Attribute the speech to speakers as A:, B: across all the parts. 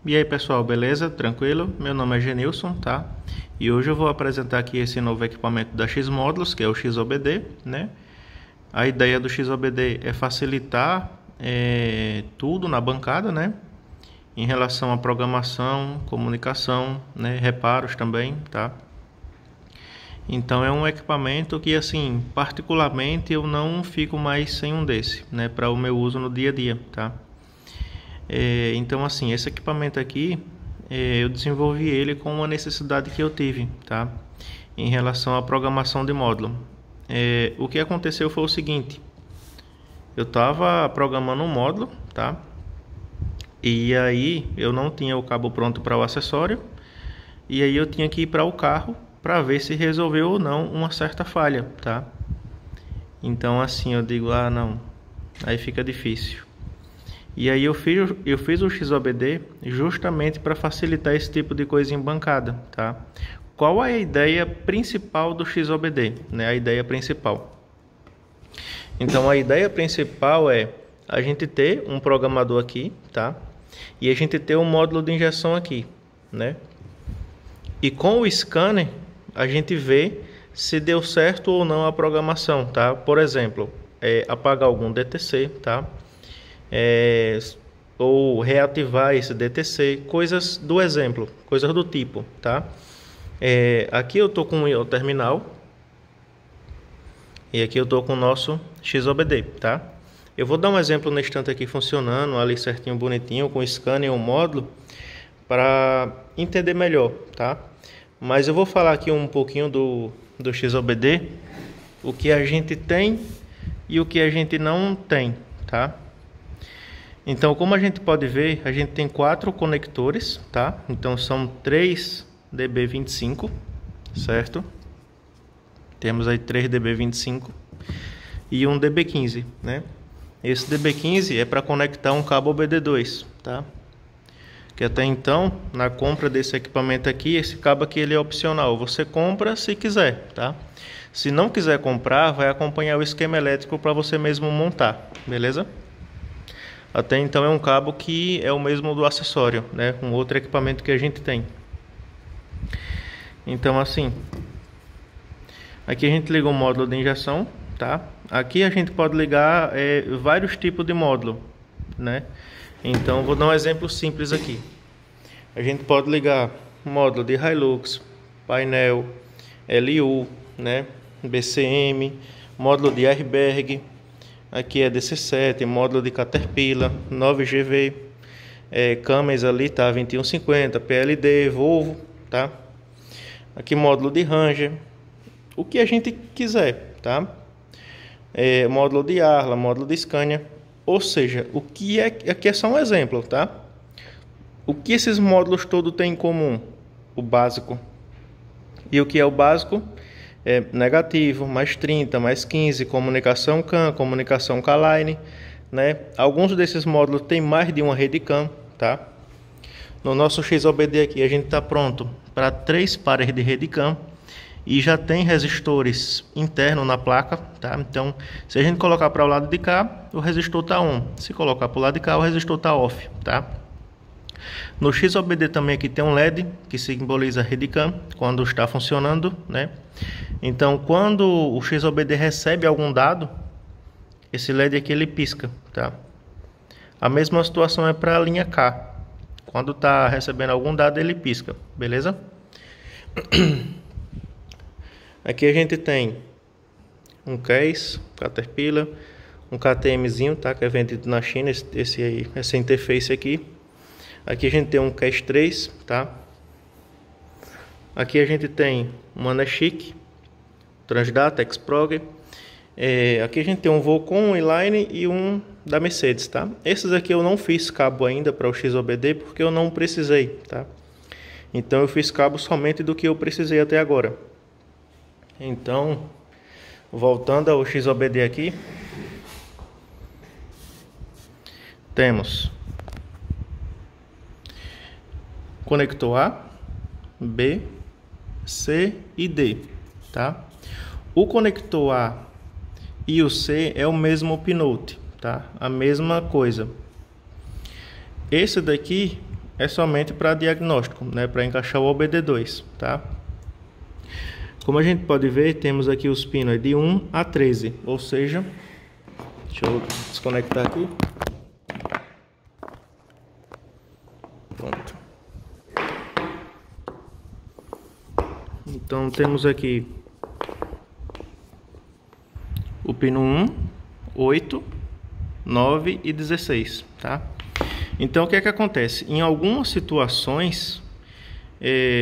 A: E aí pessoal, beleza? Tranquilo? Meu nome é Genilson, tá? E hoje eu vou apresentar aqui esse novo equipamento da X-Modulos, que é o XOBD, né? A ideia do XOBD é facilitar tudo na bancada, né? Em relação à programação, comunicação, né? Reparos também, tá? Então é um equipamento que, assim, particularmente eu não fico mais sem um desse, né? Para o meu uso no dia a dia, tá? Então, assim, esse equipamento aqui, eu desenvolvi ele com uma necessidade que eu tive, tá? Em relação à programação de módulo. O que aconteceu foi o seguinte: eu estava programando um módulo, tá? E aí eu não tinha o cabo pronto para o acessório, e aí eu tinha que ir para o carro para ver se resolveu ou não uma certa falha, tá? Então, assim, eu digo, não, aí fica difícil. E aí eu fiz o XOBD justamente para facilitar esse tipo de coisa em bancada, tá? Qual é a ideia principal do XOBD, né? A ideia principal. Então a ideia principal é a gente ter um programador aqui, tá? E a gente ter um módulo de injeção aqui, né? E com o scanner a gente vê se deu certo ou não a programação, tá? Por exemplo, apagar algum DTC, tá? Ou reativar esse DTC, coisas do exemplo, coisas do tipo, tá? Aqui eu tô com o terminal e aqui eu tô com o nosso XOBD, tá? Eu vou dar um exemplo no instante aqui funcionando ali certinho, bonitinho, com o scanner e o módulo, para entender melhor, tá? Mas eu vou falar aqui um pouquinho do XOBD, o que a gente tem e o que a gente não tem, tá? Então, como a gente pode ver, a gente tem 4 conectores, tá? Então, são 3 DB25, certo? Temos aí 3 DB25 e um DB15, né? Esse DB15 é para conectar um cabo OBD2, tá? Que até então, na compra desse equipamento aqui, esse cabo aqui ele é opcional. Você compra se quiser, tá? Se não quiser comprar, vai acompanhar o esquema elétrico para você mesmo montar, beleza? Até então é um cabo que é o mesmo do acessório, né? Com outro equipamento que a gente tem. Então, assim, aqui a gente liga o módulo de injeção, tá? Aqui a gente pode ligar vários tipos de módulo, né? Então, vou dar um exemplo simples aqui. A gente pode ligar módulo de Hilux, painel, LU, né? BCM, módulo de Airberg. Aqui é DC7, módulo de Caterpillar, 9GV, Cummins ali, tá? 2150, PLD, Volvo, tá? Aqui módulo de Ranger, o que a gente quiser, tá? Módulo de Arla, módulo de Scania, ou seja, o que aqui é só um exemplo, tá? O que esses módulos todos têm em comum? O básico. E o que é o básico? Negativo, mais 30, mais 15, comunicação CAN, comunicação CA-Line, né? Alguns desses módulos têm mais de uma rede CAN, tá? No nosso XOBD aqui a gente está pronto para 3 pares de rede CAN e já tem resistores internos na placa, tá? Então, se a gente colocar para o lado de cá, o resistor está on. Se colocar para o lado de cá, o resistor está off, tá? No XOBD também aqui tem um LED que simboliza a rede CAN quando está funcionando, né? Então, quando o XOBD recebe algum dado, esse LED aqui ele pisca, tá? A mesma situação é para a linha K. Quando está recebendo algum dado, ele pisca, beleza? Aqui a gente tem um case, Caterpillar, um KTMzinho, tá? Que é vendido na China, essa interface aqui. Aqui a gente tem um Case 3, tá? Aqui a gente tem uma Neshik, Transdata, Xprog. Aqui a gente tem um Volcom, Inline e um da Mercedes, tá? Esses aqui eu não fiz cabo ainda para o XOBD porque eu não precisei, tá? Então eu fiz cabo somente do que eu precisei até agora. Então, voltando ao XOBD aqui, temos conector A, B, C e D, tá? O conector A e o C é o mesmo pinote, tá? A mesma coisa. Esse daqui é somente para diagnóstico, né, para encaixar o OBD2, tá? Como a gente pode ver, temos aqui os pinos de 1 a 13, ou seja, deixa eu desconectar aqui. Pronto. Então temos aqui o pino 1, 8, 9 e 16, tá? Então o que é que acontece? Em algumas situações,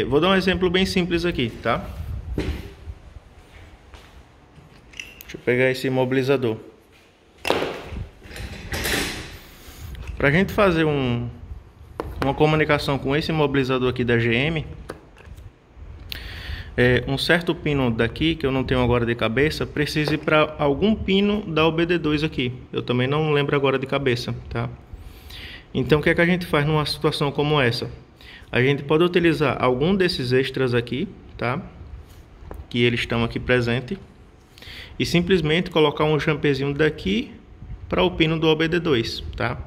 A: vou dar um exemplo bem simples aqui, tá? Deixa eu pegar esse imobilizador. Para a gente fazer uma comunicação com esse imobilizador aqui da GM, um certo pino daqui, que eu não tenho agora de cabeça, precisa ir para algum pino da OBD2 aqui. Eu também não lembro agora de cabeça, tá? Então o que é que a gente faz numa situação como essa? A gente pode utilizar algum desses extras aqui, tá? Que eles estão aqui presentes. E simplesmente colocar um jumperzinho daqui para o pino do OBD2, tá?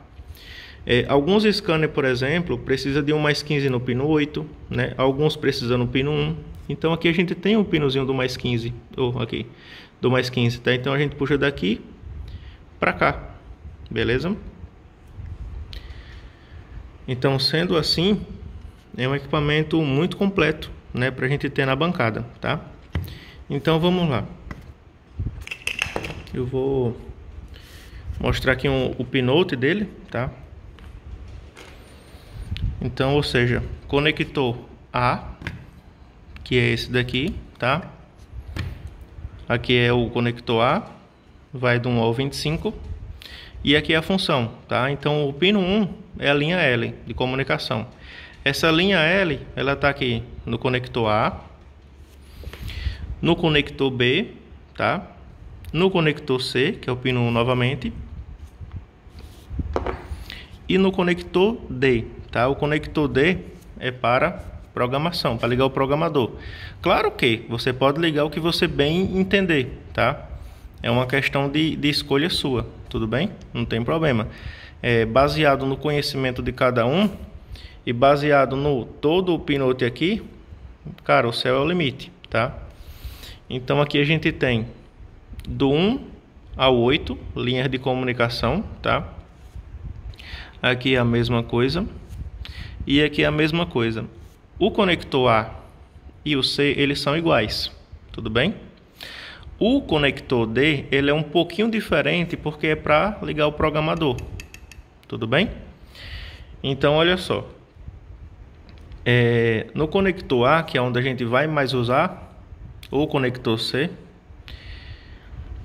A: Alguns scanners, por exemplo, precisa de um mais 15 no pino 8, né? Alguns precisam no pino 1. Então aqui a gente tem um pinozinho do mais 15, ou aqui, do mais 15, tá? Então a gente puxa daqui para cá, beleza? Então, sendo assim, é um equipamento muito completo, né, para a gente ter na bancada, tá? Então vamos lá. Eu vou mostrar aqui o pinote dele, tá? Então, ou seja, conector A, que é esse daqui, tá? Aqui é o conector A, vai do 1 ao 25. E aqui é a função, tá? Então o pino 1 é a linha L de comunicação. Essa linha L, ela tá aqui no conector A, no conector B, tá? No conector C, que é o pino 1 novamente, e no conector D, tá? O conector D é para programação, para ligar o programador. Claro que você pode ligar o que você bem entender, tá? É uma questão de escolha sua, tudo bem? Não tem problema. Baseado no conhecimento de cada um e baseado no todo o pinote aqui, cara, o céu é o limite, tá? Então aqui a gente tem do 1 ao 8 linhas de comunicação, tá? Aqui é a mesma coisa e aqui é a mesma coisa. O conector A e o C, eles são iguais, tudo bem? O conector D, ele é um pouquinho diferente porque é para ligar o programador, tudo bem? Então, olha só. No conector A, que é onde a gente vai mais usar, ou conector C,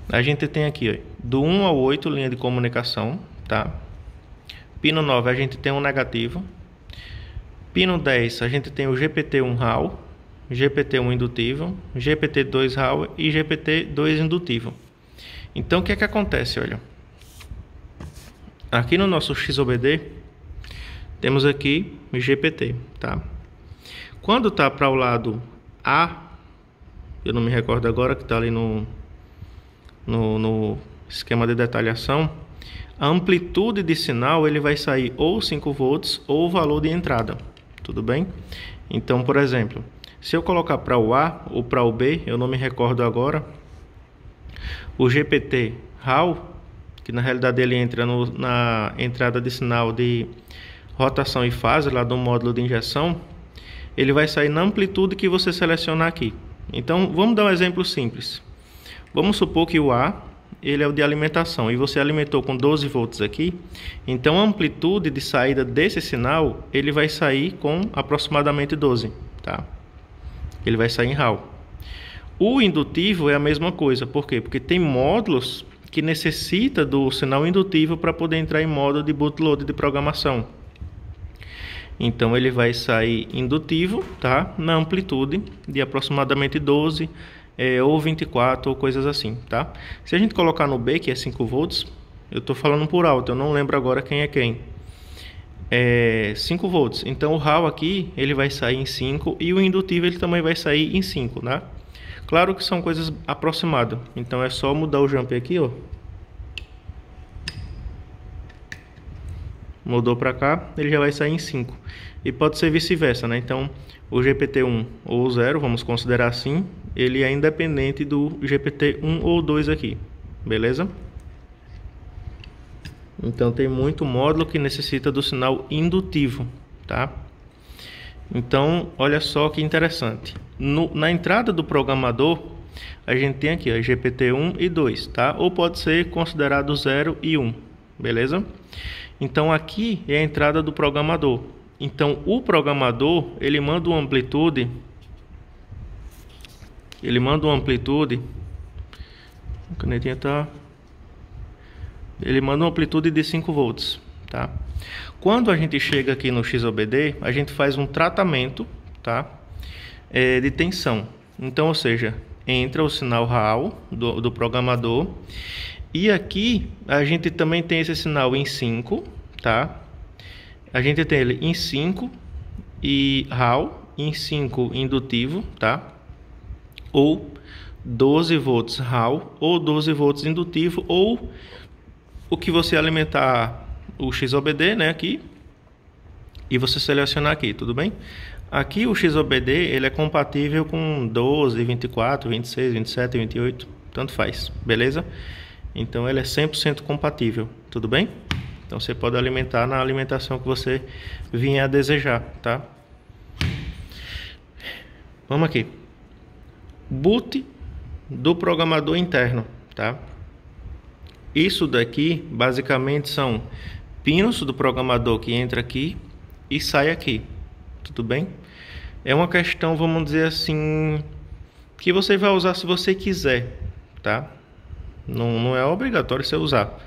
A: a gente tem aqui, ó, do 1 ao 8 linha de comunicação, tá? Pino 9 a gente tem um negativo. Pino 10 a gente tem o GPT1 RAW, GPT1 indutivo, GPT2 RAW e GPT2 indutivo. Então o que é que acontece, olha? Aqui no nosso XOBD temos aqui o GPT, tá? Quando tá para o lado A, eu não me recordo agora que tá ali no esquema de detalhação, a amplitude de sinal ele vai sair ou 5 volts ou o valor de entrada, tudo bem? Então, por exemplo, se eu colocar para o A ou para o B, eu não me recordo agora, o GPT RAW, que na realidade ele entra na entrada de sinal de rotação e fase lá do módulo de injeção, ele vai sair na amplitude que você selecionar aqui. Então vamos dar um exemplo simples. Vamos supor que o A ele é o de alimentação e você alimentou com 12 volts aqui, então a amplitude de saída desse sinal ele vai sair com aproximadamente 12, tá? Ele vai sair em RAW. O indutivo é a mesma coisa, por quê? Porque tem módulos que necessita do sinal indutivo para poder entrar em modo de bootload de programação. Então ele vai sair indutivo, tá? Na amplitude de aproximadamente 12 ou 24 ou coisas assim, tá? Se a gente colocar no B, que é 5 volts, eu estou falando por alto, eu não lembro agora quem é quem. 5 volts. Então o RAW aqui ele vai sair em 5 e o indutivo ele também vai sair em 5, né? Claro que são coisas aproximadas. Então é só mudar o jump aqui, ó. mudou para cá, ele já vai sair em 5. E pode ser vice-versa, né? Então, o GPT-1 ou 0, vamos considerar assim, ele é independente do GPT-1 ou 2 aqui, beleza? Então, tem muito módulo que necessita do sinal indutivo, tá? Então, olha só que interessante. Na entrada do programador, a gente tem aqui, ó, GPT-1 e 2, tá? Ou pode ser considerado 0 e 1, beleza? Então, aqui é a entrada do programador. Então, o programador, ele manda uma amplitude... A canetinha tá... Ele manda uma amplitude de 5 volts, tá? Quando a gente chega aqui no XOBD, a gente faz um tratamento, tá? De tensão. Então, ou seja, entra o sinal RAW do programador. E aqui a gente também tem esse sinal em 5, tá? A gente tem ele em 5 e RAW, em 5 indutivo, tá? Ou 12 volts RAW, ou 12 volts indutivo, ou o que você alimentar o XOBD, né, aqui, e você selecionar aqui, tudo bem? Aqui o XOBD, ele é compatível com 12, 24, 26, 27, 28, tanto faz, beleza? Então ele é 100% compatível, tudo bem? Então você pode alimentar na alimentação que você vinha a desejar, tá? Vamos aqui. Boot do programador interno, tá? Isso daqui basicamente são pinos do programador que entra aqui e sai aqui, tudo bem? É uma questão, vamos dizer assim, que você vai usar se você quiser, tá? Não é obrigatório você usar,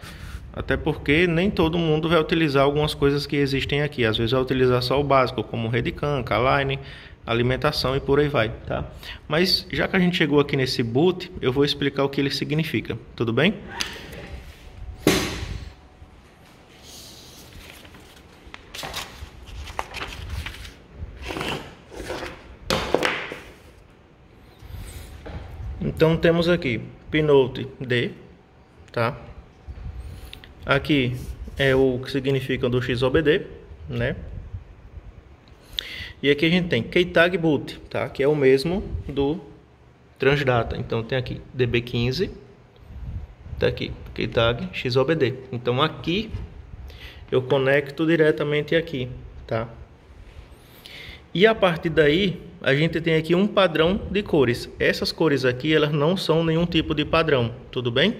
A: até porque nem todo mundo vai utilizar algumas coisas que existem aqui. Às vezes vai utilizar só o básico, como Redcam, K-Line, alimentação e por aí vai, tá? Mas já que a gente chegou aqui nesse boot, eu vou explicar o que ele significa, tudo bem? Então temos aqui Pinote D, tá? Aqui é o que significa do XOBD, né? E aqui a gente tem Keytag Boot, tá? Que é o mesmo do Transdata. Então tem aqui DB15, tá aqui Keytag XOBD. Então aqui eu conecto diretamente aqui, tá? E a partir daí a gente tem aqui um padrão de cores. Essas cores aqui, elas não são nenhum tipo de padrão, tudo bem?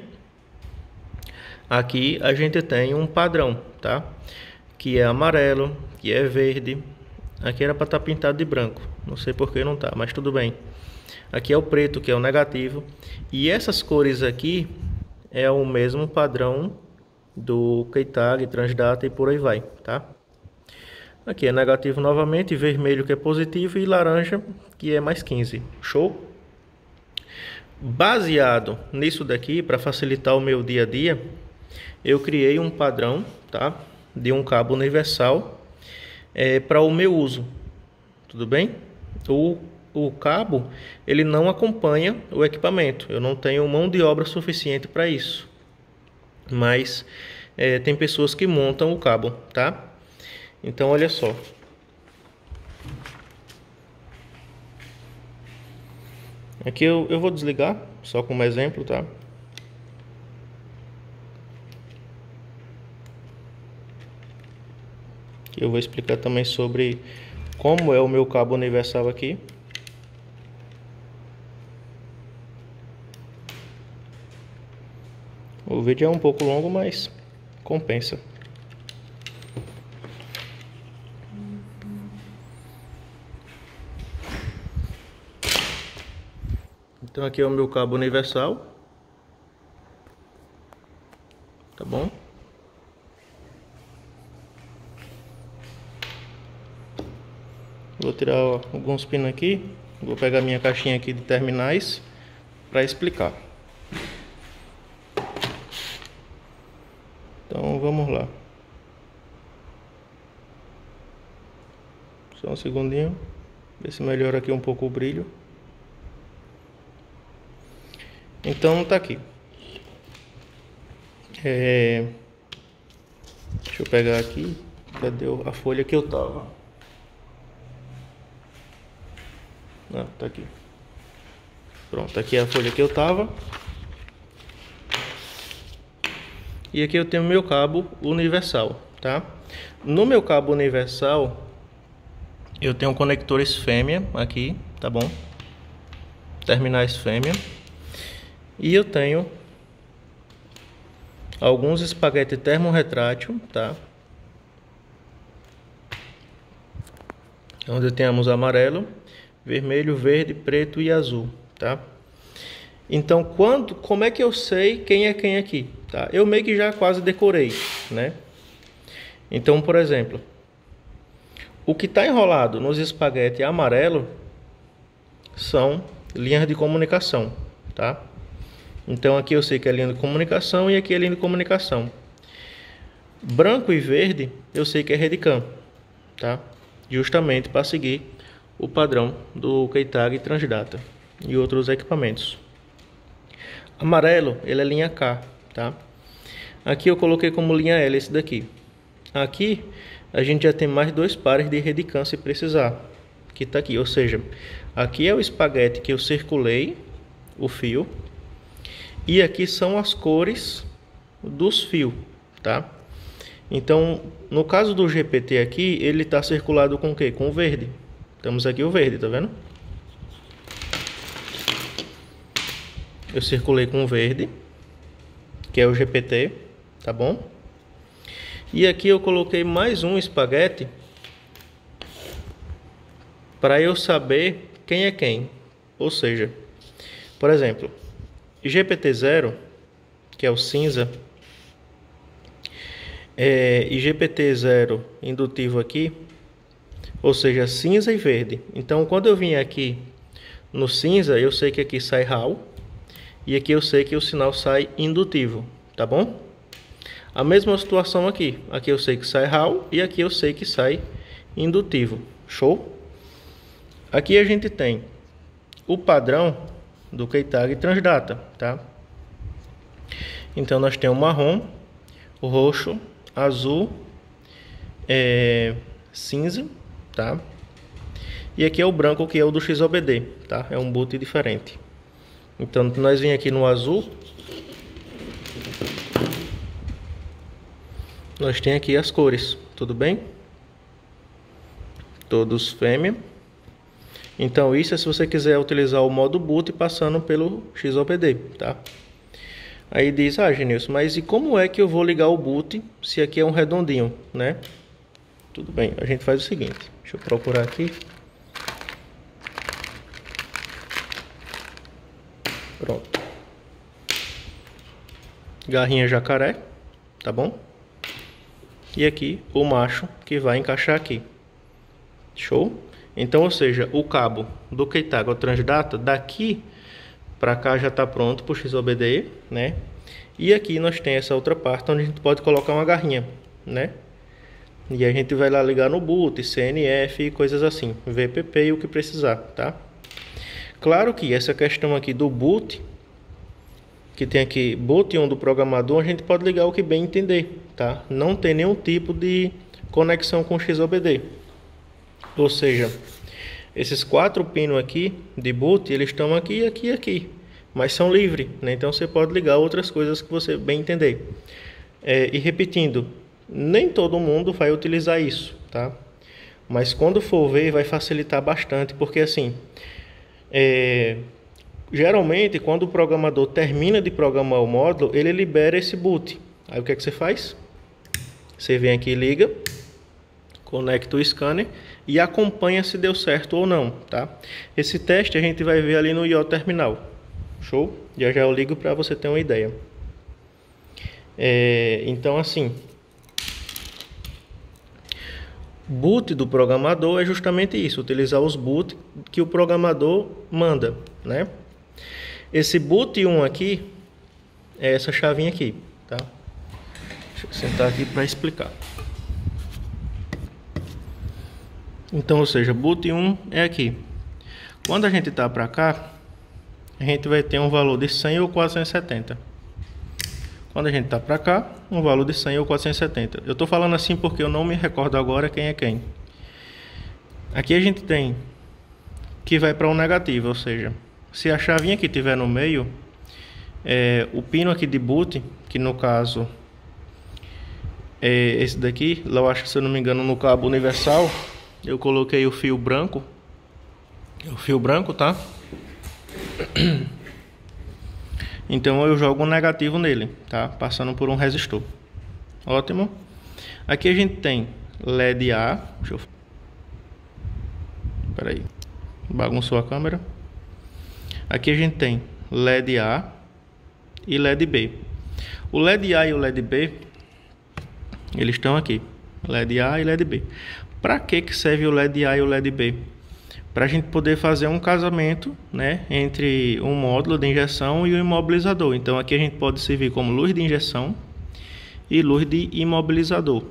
A: Aqui a gente tem um padrão, tá? Que é amarelo, que é verde. Aqui era para estar pintado de branco, não sei por que não tá, mas tudo bem. Aqui é o preto, que é o negativo. E essas cores aqui é o mesmo padrão do Keytag, Transdata e por aí vai, tá? Aqui é negativo novamente, vermelho que é positivo e laranja que é mais 15. Show? Baseado nisso daqui, para facilitar o meu dia a dia, eu criei um padrão, tá? De um cabo universal para o meu uso. Tudo bem? O cabo, ele não acompanha o equipamento. Eu não tenho mão de obra suficiente para isso. Mas tem pessoas que montam o cabo, tá? Então, olha só. Aqui eu vou desligar, só como exemplo, tá? Aqui eu vou explicar também sobre como é o meu cabo universal aqui. O vídeo é um pouco longo, mas compensa. Então aqui é o meu cabo universal, tá bom? Vou tirar alguns pinos aqui, vou pegar minha caixinha aqui de terminais para explicar. Então vamos lá. Só um segundinho, ver se melhora aqui um pouco o brilho. Então tá aqui. Deixa eu pegar aqui Cadê a folha que eu tava? Ah, tá aqui. Pronto, aqui é a folha que eu tava. E aqui eu tenho meu cabo universal, tá? No meu cabo universal, eu tenho conectores fêmea aqui, tá bom? Terminais fêmea. E eu tenho alguns espaguete termorretrátil, tá? Onde temos amarelo, vermelho, verde, preto e azul, tá? Então, como é que eu sei quem é quem aqui, tá? Eu meio que já quase decorei, né? Então, por exemplo, o que está enrolado nos espaguete amarelo são linhas de comunicação, tá? Então, aqui eu sei que é linha de comunicação e aqui é linha de comunicação. Branco e verde, eu sei que é Redcam, tá? Justamente para seguir o padrão do Keitag Transdata e outros equipamentos. Amarelo, ele é linha K, tá? Aqui eu coloquei como linha L esse daqui. Aqui a gente já tem mais 2 pares de Redcam se precisar, que tá aqui, ou seja, aqui é o espaguete que eu circulei o fio e aqui são as cores dos fios, tá? Então, no caso do GPT aqui, ele está circulado com o quê? Com o verde. Temos aqui o verde, tá vendo? Eu circulei com o verde, que é o GPT, tá bom? E aqui eu coloquei mais um espaguete para eu saber quem é quem. Ou seja, por exemplo, GPT0, que é o cinza, e GPT0 indutivo aqui, ou seja, cinza e verde. Então, quando eu vim aqui no cinza, eu sei que aqui sai RAW e aqui eu sei que o sinal sai indutivo, tá bom? A mesma situação aqui. Aqui eu sei que sai RAW e aqui eu sei que sai indutivo. Show? Aqui a gente tem o padrão do Keitag Transdata, tá? Então nós temos o marrom, o roxo, azul, cinza, tá? E aqui é o branco, que é o do XOBD, tá? É um boot diferente. Então nós vem aqui no azul, nós tem aqui as cores, tudo bem? Todos fêmea. Então isso é se você quiser utilizar o modo boot passando pelo XOBD, tá? Aí diz, Genilson, mas e como é que eu vou ligar o boot se aqui é um redondinho, né? Tudo bem, a gente faz o seguinte, deixa eu procurar aqui. Pronto. Garrinha jacaré, tá bom? E aqui o macho que vai encaixar aqui. Show? Então, ou seja, o cabo do Keitag ao Transdata daqui para cá já está pronto para o XOBD, né? E aqui nós tem essa outra parte onde a gente pode colocar uma garrinha, né? E a gente vai lá ligar no boot, CNF e coisas assim, VPP e o que precisar, tá? Claro que essa questão aqui do boot, que tem aqui boot 1 do programador, a gente pode ligar o que bem entender, tá? Não tem nenhum tipo de conexão com XOBD. Ou seja, esses 4 pinos aqui de boot, eles estão aqui, aqui e aqui, mas são livres, né? Então você pode ligar outras coisas que você bem entender. E repetindo, nem todo mundo vai utilizar isso, tá? Mas quando for ver, vai facilitar bastante, porque assim, geralmente quando o programador termina de programar o módulo, ele libera esse boot. Aí o que é que você faz? Você vem aqui e liga, conecta o scanner e acompanha se deu certo ou não, tá? Esse teste a gente vai ver ali no IO Terminal. Show? Já eu ligo para você ter uma ideia. Então assim, boot do programador é justamente isso, utilizar os boot que o programador manda, né? Esse boot 1 aqui é essa chavinha aqui, tá? Deixa eu sentar aqui para explicar. Então, ou seja, boot 1 é aqui. Quando a gente tá para cá, a gente vai ter um valor de 100 ou 470. Quando a gente tá para cá, um valor de 100 ou 470. Eu tô falando assim porque eu não me recordo agora quem é quem. Aqui a gente tem que vai para um negativo, ou seja, se a chavinha que tiver no meio, o pino aqui de boot, que no caso é esse daqui, lá eu acho que, se eu não me engano, no cabo universal, eu coloquei o fio branco, tá? Então eu jogo um negativo nele, tá? Passando por um resistor. Ótimo. Aqui a gente tem LED A. Deixa eu... Espera aí. Bagunçou a câmera. Aqui a gente tem LED A e LED B. O LED A e o LED B, eles estão aqui. LED A e LED B. Para que serve o LED A e o LED B? Para a gente poder fazer um casamento, né, entre um módulo de injeção e o imobilizador. Então aqui a gente pode servir como luz de injeção e luz de imobilizador,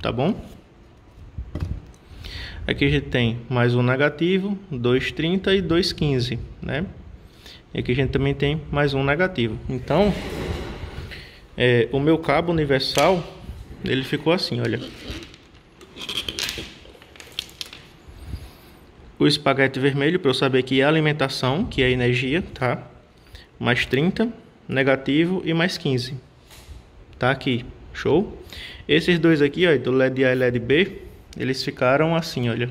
A: tá bom? Aqui a gente tem mais um negativo, 230 e 215, né? E aqui a gente também tem mais um negativo. Então, o meu cabo universal, ele ficou assim, olha. O espaguete vermelho, para eu saber que é alimentação, que é energia, tá? Mais 30, negativo e mais 15. Tá aqui, show? Esses dois aqui, ó, do LED A e LED B, eles ficaram assim, olha.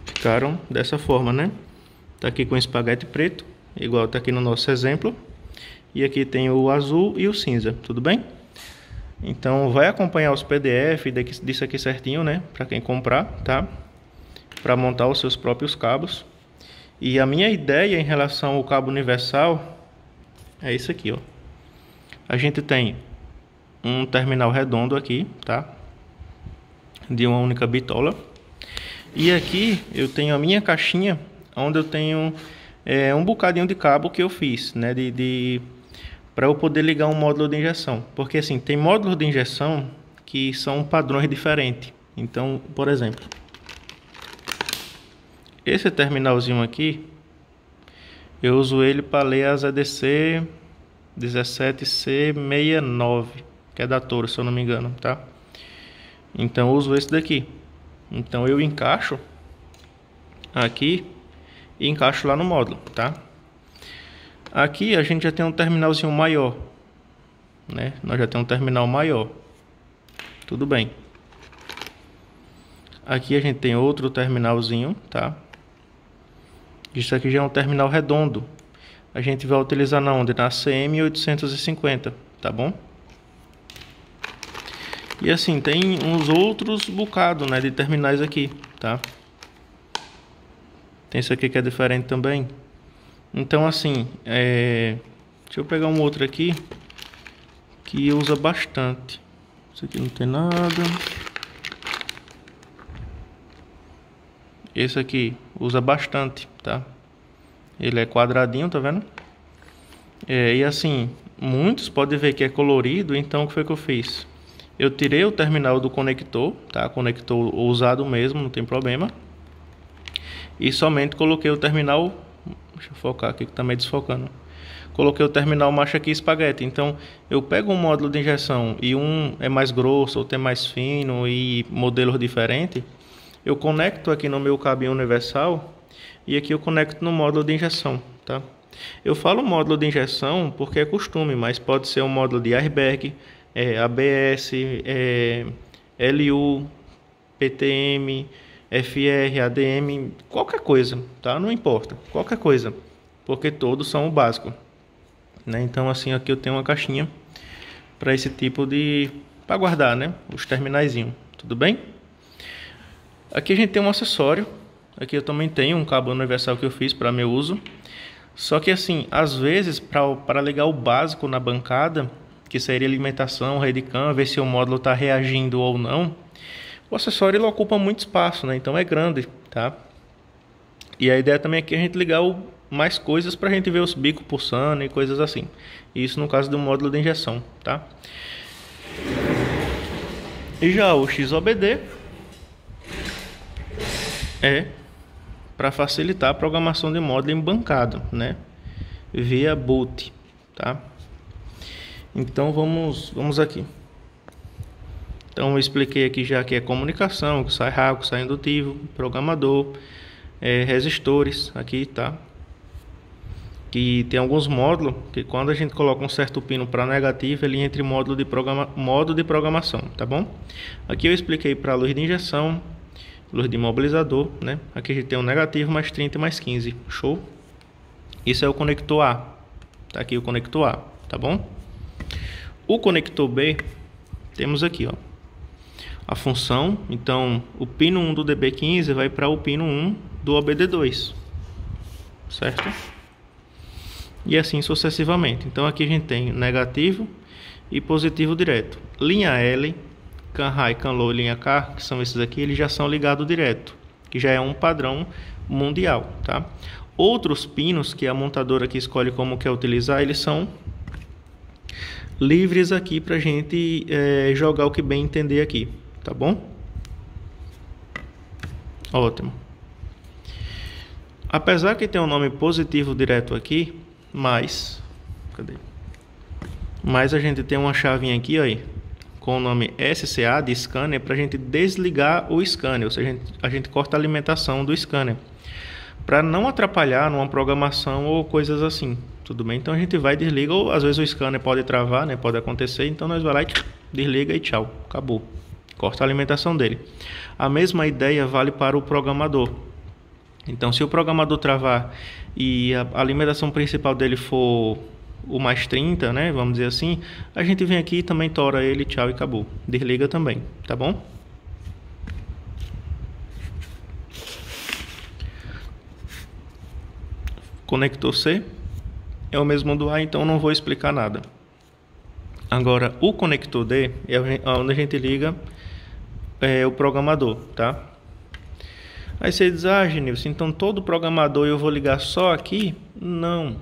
A: Ficaram dessa forma, né? Tá aqui com espaguete preto, igual tá aqui no nosso exemplo. E aqui tem o azul e o cinza, tudo bem? Então vai acompanhar os PDF disso aqui certinho, né? Para quem comprar, tá? Para montar os seus próprios cabos. E a minha ideia em relação ao cabo universal é isso aqui, ó. A gente tem um terminal redondo aqui, tá? De uma única bitola. E aqui eu tenho a minha caixinha, onde eu tenho um bocadinho de cabo que eu fiz, né? Para eu poder ligar um módulo de injeção. Porque assim, tem módulos de injeção que são padrões diferentes. Então, por exemplo, esse terminalzinho aqui, eu uso ele para ler as EDC 17C69, que é da Toro, se eu não me engano, tá? Então eu uso esse daqui. Então eu encaixo aqui e encaixo lá no módulo, tá? Aqui a gente já tem um terminalzinho maior, né? Nós já temos um terminal maior. Tudo bem. Aqui a gente tem outro terminalzinho, tá? Isso aqui já é um terminal redondo. A gente vai utilizar na onde? Na CM850, tá bom? E assim, tem uns outros bocados, né, de terminais aqui, tá? Tem esse aqui que é diferente também. Então assim, deixa eu pegar um outro aqui que usa bastante. Esse aqui não tem nada. Esse aqui usa bastante, tá? Ele é quadradinho, tá vendo? E assim, muitos podem ver que é colorido. Então o que foi que eu fiz? Eu tirei o terminal do conector, tá? Conector usado mesmo, não tem problema. E somente coloquei o terminal. Deixa eu focar aqui que tá meio desfocando. Coloquei o terminal macho aqui espaguete. Então eu pego um módulo de injeção e um é mais grosso, outro é mais fino e modelos diferentes. Eu conecto aqui no meu cabinho universal e aqui eu conecto no módulo de injeção, tá? Eu falo módulo de injeção porque é costume, mas pode ser um módulo de airbag, ABS, LU, PTM, FR, ADM, qualquer coisa, tá? Não importa, qualquer coisa, porque todos são o básico, né? Então assim, aqui eu tenho uma caixinha para esse tipo de, para guardar, né, os terminaizinhos, tudo bem? Aqui a gente tem um acessório. Aqui eu também tenho um cabo universal que eu fiz para meu uso. Só que assim, às vezes para ligar o básico na bancada, que seria alimentação, rede CAN, ver se o módulo está reagindo ou não, o acessório ele ocupa muito espaço, né? Então é grande, tá? E a ideia também é que a gente ligar mais coisas para a gente ver os bicos pulsando e coisas assim. Isso no caso do módulo de injeção, tá? E já o XOBD é para facilitar a programação de módulo em bancada, né? via boot, tá? Então vamos aqui. Então eu expliquei aqui já que é comunicação, que sai rápido, que sai indutivo, programador, resistores aqui, tá? Que tem alguns módulos que quando a gente coloca um certo pino para negativo, ele entra em modo de programação, tá bom? Aqui eu expliquei para luz de injeção, luz de imobilizador, né? Aqui a gente tem um negativo mais 30 e mais 15, show? Isso é o conector A, tá aqui o conector A, tá bom? O conector B, temos aqui, ó, a função. Então o pino 1 do DB15 vai para o pino 1 do OBD2, certo? E assim sucessivamente. Então aqui a gente tem negativo e positivo direto. Linha L, CAN high, CAN low e linha K, que são esses aqui, eles já são ligados direto, que já é um padrão mundial, tá? Outros pinos que a montadora aqui escolhe como quer utilizar, eles são livres aqui para a gente jogar o que bem entender aqui, tá bom? Ótimo. Apesar que tem um nome positivo direto aqui, mas a gente tem uma chavinha aqui, ó, aí, com o nome SCA de scanner, para a gente desligar o scanner, ou seja, a gente corta a alimentação do scanner, para não atrapalhar numa programação ou coisas assim, tudo bem? Então a gente vai e desliga, ou às vezes o scanner pode travar, né? Pode acontecer, então nós vai lá e desliga e tchau, acabou, corta a alimentação dele. A mesma ideia vale para o programador. Então se o programador travar e a alimentação principal dele for o mais 30, né, vamos dizer assim, a gente vem aqui e também tora ele, tchau e acabou, desliga também, tá bom? Conector C é o mesmo do A, então não vou explicar nada. Agora o conector D é onde a gente liga o programador, tá? Aí você diz, Genilson, então todo programador eu vou ligar só aqui? Não,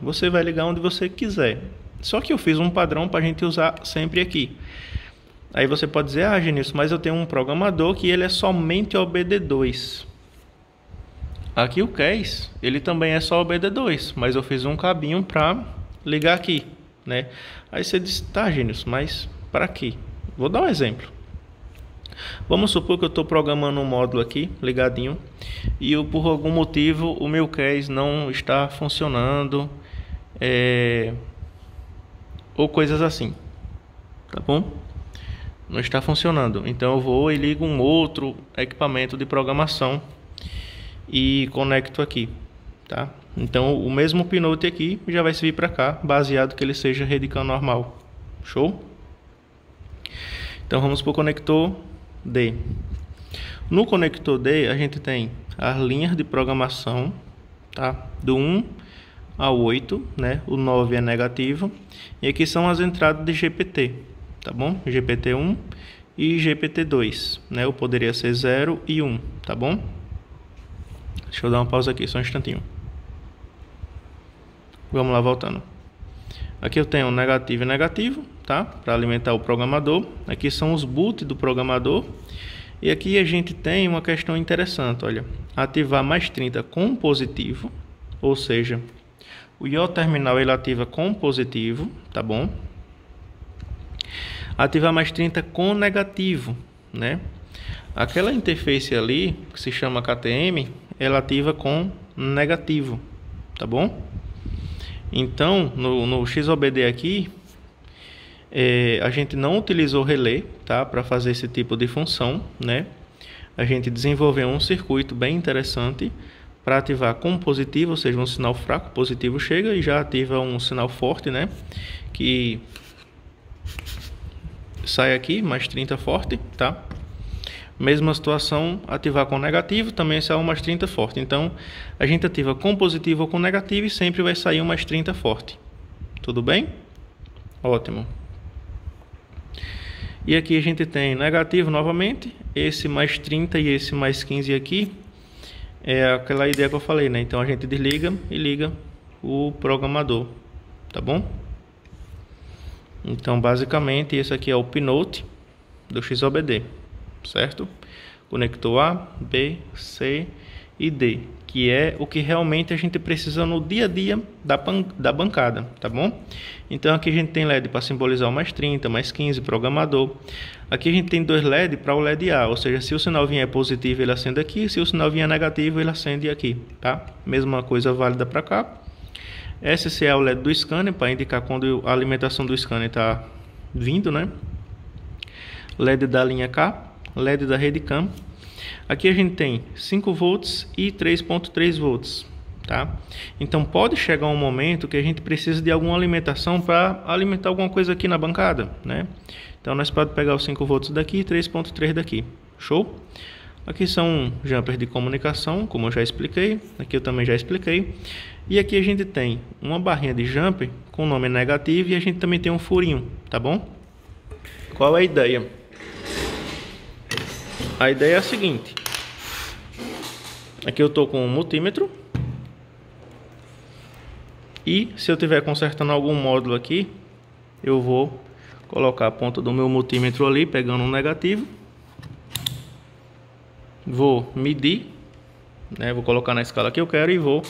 A: você vai ligar onde você quiser. Só que eu fiz um padrão para a gente usar sempre aqui. Aí você pode dizer, Genilson, mas eu tenho um programador que ele é somente OBD2. Aqui o CAS, ele também é só OBD2, mas eu fiz um cabinho para ligar aqui, né? Aí você diz, tá, Genilson, mas para quê? Vou dar um exemplo. Vamos supor que eu estou programando um módulo aqui, ligadinho, e por algum motivo o meu CAS não está funcionando, ou coisas assim, tá bom? Não está funcionando, então eu vou e ligo um outro equipamento de programação e conecto aqui, tá? Então o mesmo pinote aqui já vai servir para cá, baseado que ele seja rede CAN normal, show? Então vamos para o conector D. No conector D a gente tem as linhas de programação, tá? Do 1 ao 8, né? O 9 é negativo. E aqui são as entradas de GPT, tá bom? GPT1 e GPT2, né? Ou poderia ser 0 e 1, tá bom? Deixa eu dar uma pausa aqui, só um instantinho. Vamos lá, voltando. Aqui eu tenho negativo e negativo, tá? Para alimentar o programador. Aqui são os boot do programador. E aqui a gente tem uma questão interessante, olha. Ativar mais 30 com positivo, ou seja, o IO terminal ele ativa com positivo, tá bom? Ativar mais 30 com negativo, né? Aquela interface ali, que se chama KTM, ela ativa com negativo, tá bom? Então, no XOBD aqui, a gente não utilizou relé, tá, para fazer esse tipo de função, né? A gente desenvolveu um circuito bem interessante para ativar com positivo, ou seja, um sinal fraco, positivo chega e já ativa um sinal forte, né? Que sai aqui, mais 30 forte, tá? Mesma situação, ativar com negativo, também sai um mais 30 forte. Então, a gente ativa com positivo ou com negativo e sempre vai sair um mais 30 forte. Tudo bem? Ótimo. E aqui a gente tem negativo novamente, esse mais 30 e esse mais 15 aqui. É aquela ideia que eu falei, né? Então, a gente desliga e liga o programador, tá bom? Então, basicamente, esse aqui é o pinote do XOBD. Certo? Conector A, B, C e D, que é o que realmente a gente precisa no dia a dia da bancada, tá bom? Então aqui a gente tem LED para simbolizar o mais 30, mais 15, programador. Aqui a gente tem dois LED para o LED A, ou seja, se o sinal vier positivo ele acende aqui, se o sinal vier negativo ele acende aqui, tá? Mesma coisa válida para cá. Esse é o LED do scanner, para indicar quando a alimentação do scanner está vindo, né? LED da linha K, LED da rede CAN. Aqui a gente tem 5 volts e 3.3 volts, tá? Então pode chegar um momento que a gente precisa de alguma alimentação para alimentar alguma coisa aqui na bancada, né? Então nós podemos pegar os 5 volts daqui e 3.3 daqui, show? Aqui são jumpers de comunicação, como eu já expliquei, aqui eu também já expliquei. E aqui a gente tem uma barrinha de jumper com nome negativo e a gente também tem um furinho, tá bom? Qual é a ideia? A ideia é a seguinte. Aqui eu estou com um multímetro. E se eu estiver consertando algum módulo aqui, eu vou colocar a ponta do meu multímetro ali, pegando um negativo. Vou medir, né? Vou colocar na escala que eu quero e vou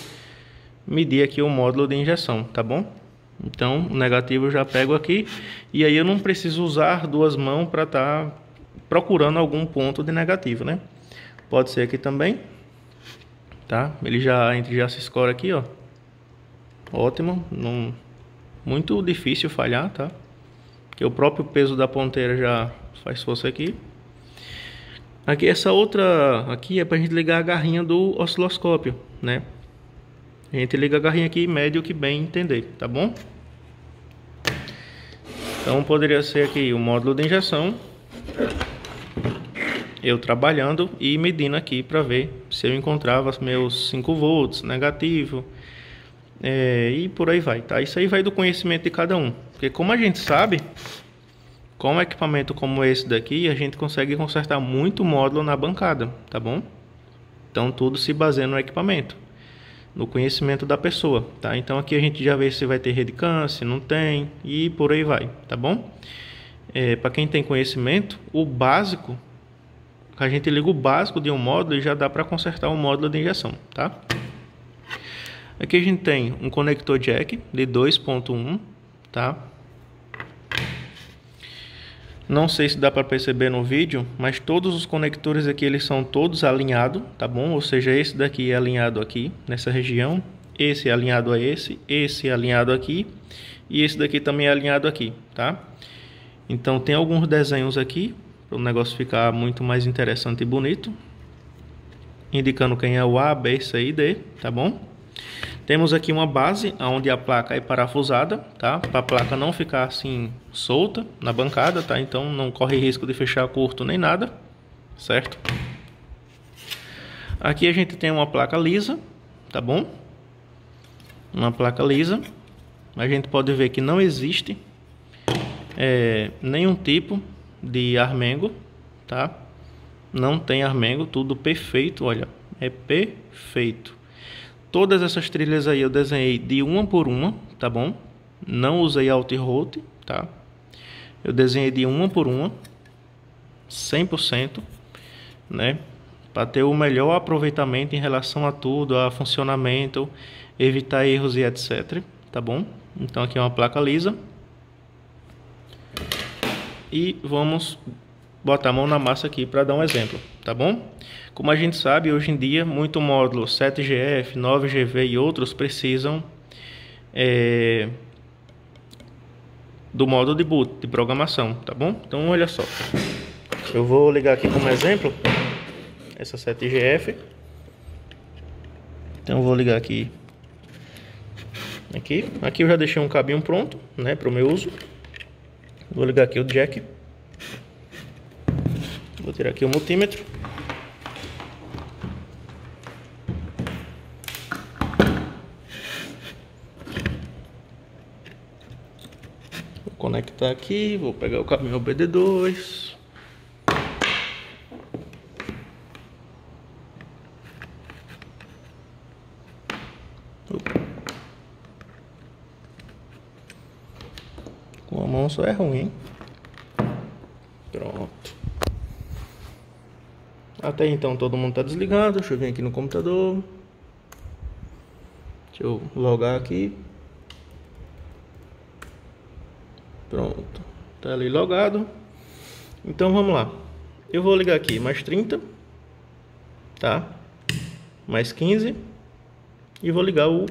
A: medir aqui o módulo de injeção, tá bom? Então o negativo eu já pego aqui. E aí eu não preciso usar duas mãos para estar procurando algum ponto de negativo, né? Pode ser aqui também, tá? A gente já se escora aqui, ó. Ótimo, não muito difícil falhar, tá? Porque o próprio peso da ponteira já faz força aqui. Aqui essa outra aqui é para a gente ligar a garrinha do osciloscópio, né? A gente liga a garrinha aqui e mede o que bem entender, tá bom? Então poderia ser aqui o módulo de injeção, eu trabalhando e medindo aqui para ver se eu encontrava meus 5 volts negativo, e por aí vai, tá? Isso aí vai do conhecimento de cada um, porque como a gente sabe, com um equipamento como esse daqui, a gente consegue consertar muito módulo na bancada, tá bom? Então tudo se baseia no equipamento, no conhecimento da pessoa, tá? Então aqui a gente já vê se vai ter rede CAN, se não tem, e por aí vai, tá bom? Para quem tem conhecimento, o básico, a gente liga o básico de um módulo e já dá para consertar um módulo de injeção, tá? Aqui a gente tem um conector jack de 2.1, tá? Não sei se dá para perceber no vídeo, mas todos os conectores aqui eles são todos alinhados, tá bom? Ou seja, esse daqui é alinhado aqui nessa região, esse é alinhado a esse é alinhado aqui e esse daqui também é alinhado aqui, tá? Então tem alguns desenhos aqui para o negócio ficar muito mais interessante e bonito, indicando quem é o A, B, C e D, tá bom? Temos aqui uma base onde a placa é parafusada, tá? Para a placa não ficar assim solta na bancada, tá? Então não corre risco de fechar curto nem nada, certo? Aqui a gente tem uma placa lisa, tá bom? Uma placa lisa. A gente pode ver que não existe nenhum tipo de armengo, tá? Não tem armengo, tudo perfeito, olha, é perfeito. Todas essas trilhas aí eu desenhei de uma por uma, tá bom? Não usei alt-route, tá? Eu desenhei de uma por uma, 100%, né? Para ter o melhor aproveitamento em relação a tudo, a funcionamento, evitar erros e etc, tá bom? Então aqui é uma placa lisa. E vamos botar a mão na massa aqui para dar um exemplo, tá bom? Como a gente sabe, hoje em dia, muito módulo 7GF, 9GV e outros precisam do módulo de boot, de programação, tá bom? Então, olha só. Eu vou ligar aqui como exemplo essa 7GF. Então, eu vou ligar aqui. Aqui eu já deixei um cabinho pronto, né, para o meu uso. Vou ligar aqui o jack. Vou tirar aqui o multímetro. Vou conectar aqui, vou pegar o caminhão BD2. Com a mão só é ruim, hein? Pronto. Até então todo mundo está desligado. Deixa eu vir aqui no computador. Deixa eu logar aqui. Pronto, tá ali logado. Então vamos lá. Eu vou ligar aqui mais 30, tá? Mais 15 e vou ligar o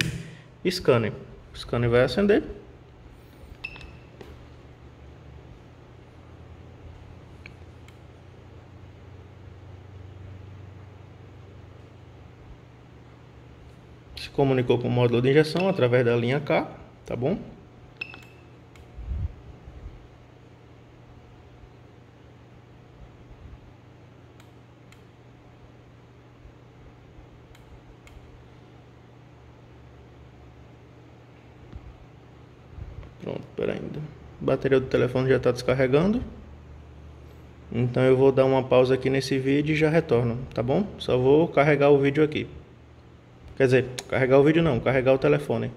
A: scanner. O scanner vai acender. Se comunicou com o módulo de injeção através da linha K, tá bom? Pronto, pera ainda. A bateria do telefone já está descarregando. Então eu vou dar uma pausa aqui nesse vídeo e já retorno, tá bom? Só vou carregar o vídeo aqui. Quer dizer, carregar o vídeo não, carregar o telefone.